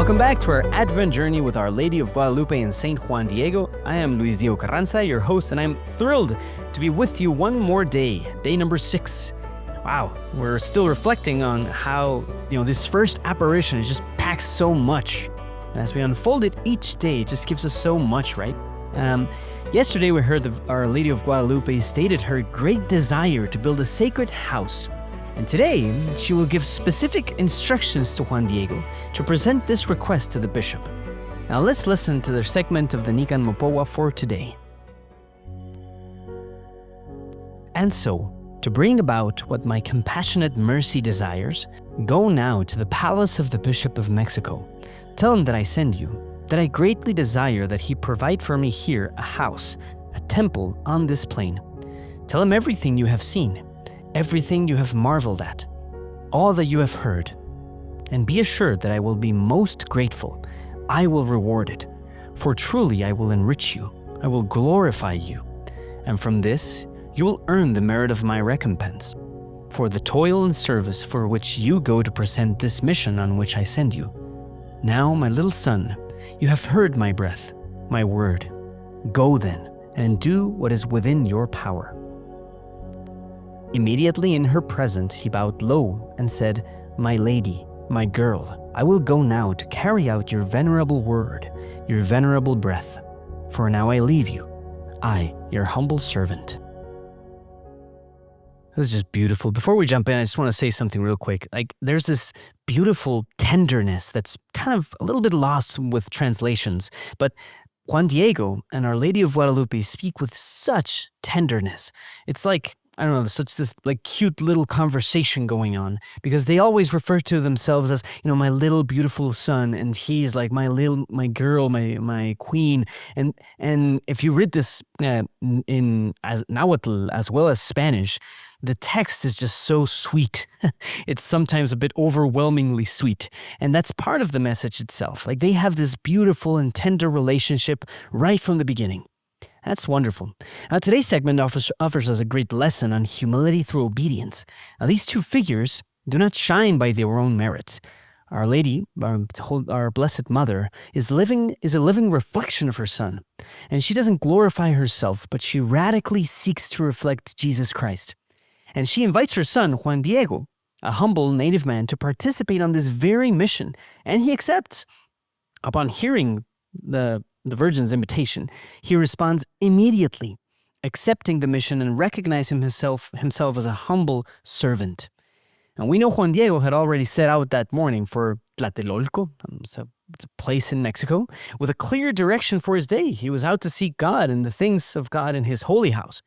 Welcome back to our Advent journey with Our Lady of Guadalupe and Saint Juan Diego. I am Luis Diego Carranza, your host, and I'm thrilled to be with you one more day number 6. Wow, we're still reflecting on how, this first apparition just packs so much. And as we unfold it each day, it just gives us so much, right? Yesterday we heard Our Lady of Guadalupe stated her great desire to build a sacred house. And today, she will give specific instructions to Juan Diego to present this request to the bishop. Now let's listen to the segment of the Nican Mopowa for today. And so, to bring about what my compassionate mercy desires, go now to the palace of the Bishop of Mexico. Tell him that I send you, that I greatly desire that he provide for me here a house, a temple on this plain. Tell him everything you have seen, everything you have marveled at, all that you have heard. And be assured that I will be most grateful. I will reward it. For truly I will enrich you. I will glorify you. And from this, you will earn the merit of my recompense for the toil and service for which you go to present this mission on which I send you. Now, my little son, you have heard my breath, my word. Go then, and do what is within your power. Immediately in her presence he bowed low and said, My lady, my girl, I will go now to carry out your venerable word, your venerable breath. For now I leave you, I, your humble servant. This is just beautiful. Before we jump in, I just want to say something real quick. There's this beautiful tenderness that's kind of a little bit lost with translations, but Juan Diego and Our Lady of Guadalupe speak with such tenderness. It's like, I don't know, such this cute little conversation going on, because they always refer to themselves as, my little beautiful son, and he's like my girl, my queen. And if you read this in as Nahuatl as well as Spanish, the text is just so sweet. It's sometimes a bit overwhelmingly sweet. And that's part of the message itself. They have this beautiful and tender relationship right from the beginning. That's wonderful. Now, today's segment offers us a great lesson on humility through obedience. Now, these two figures do not shine by their own merits. Our Lady, our Blessed Mother, is a living reflection of her Son. And she doesn't glorify herself, but she radically seeks to reflect Jesus Christ. And she invites her son, Juan Diego, a humble native man, to participate on this very mission. And he accepts. Upon hearing the Virgin's invitation, he responds immediately, accepting the mission and recognizing himself as a humble servant. And we know Juan Diego had already set out that morning for Tlatelolco, it's a place in Mexico, with a clear direction for his day. He was out to seek God and the things of God in his holy house.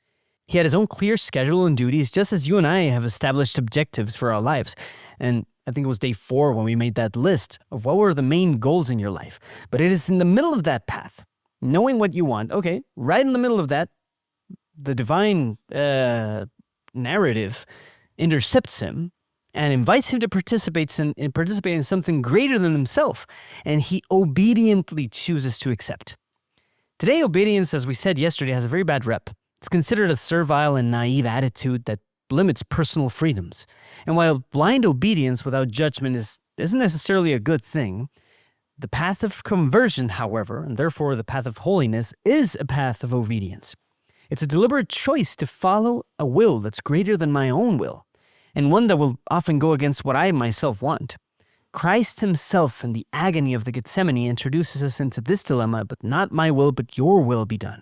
He had his own clear schedule and duties, just as you and I have established objectives for our lives. And I think it was day 4 when we made that list of what were the main goals in your life. But it is in the middle of that path, knowing what you want. Okay, right in the middle of that, the divine narrative intercepts him and invites him to participate in something greater than himself. And he obediently chooses to accept. Today, obedience, as we said yesterday, has a very bad rep. It's considered a servile and naive attitude that limits personal freedoms. And while blind obedience without judgment isn't necessarily a good thing, the path of conversion, however, and therefore the path of holiness, is a path of obedience. It's a deliberate choice to follow a will that's greater than my own will, and one that will often go against what I myself want. Christ himself in the agony of the Gethsemane introduces us into this dilemma, but not my will, but your will be done.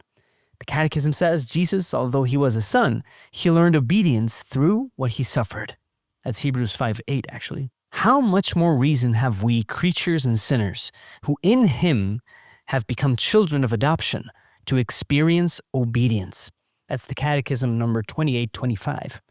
The Catechism says Jesus, although he was a son, he learned obedience through what he suffered. That's Hebrews 5:8, actually. How much more reason have we, creatures and sinners, who in him have become children of adoption, to experience obedience? That's the Catechism number 2825.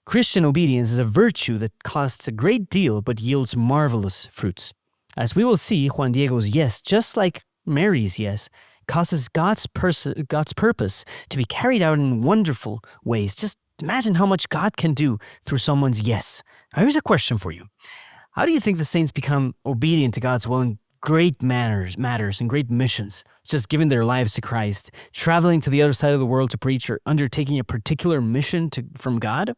Christian obedience is a virtue that costs a great deal but yields marvelous fruits. As we will see, Juan Diego's yes, just like Mary's yes, causes God's purpose to be carried out in wonderful ways. Just imagine how much God can do through someone's yes. Now, here's a question for you. How do you think the saints become obedient to God's will in great matters and great missions, just giving their lives to Christ, traveling to the other side of the world to preach, or undertaking a particular mission from God?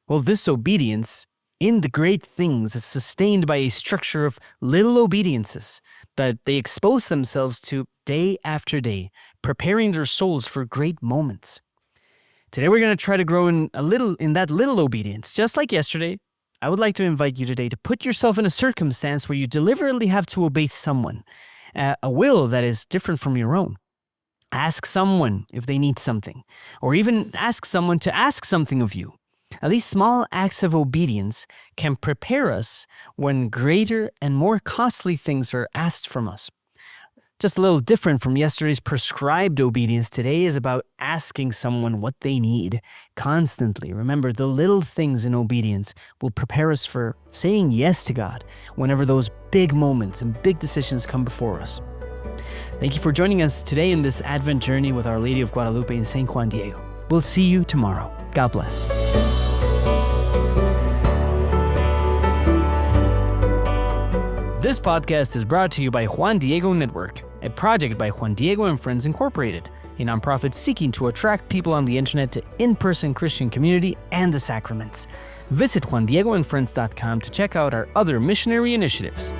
Well, this obedience in the great things is sustained by a structure of little obediences that they expose themselves to day after day, preparing their souls for great moments. Today we're going to try to grow in that little obedience. Just like yesterday, I would like to invite you today to put yourself in a circumstance where you deliberately have to obey someone, a will that is different from your own. Ask someone if they need something, or even ask someone to ask something of you. Now, these small acts of obedience can prepare us when greater and more costly things are asked from us. Just a little different from yesterday's prescribed obedience, today is about asking someone what they need constantly. Remember, the little things in obedience will prepare us for saying yes to God whenever those big moments and big decisions come before us. Thank you for joining us today in this Advent journey with Our Lady of Guadalupe in St. Juan Diego. We'll see you tomorrow. God bless. This podcast is brought to you by Juan Diego Network, a project by Juan Diego and Friends Incorporated, a nonprofit seeking to attract people on the internet to in-person Christian community and the sacraments. Visit JuanDiegoandFriends.com to check out our other missionary initiatives.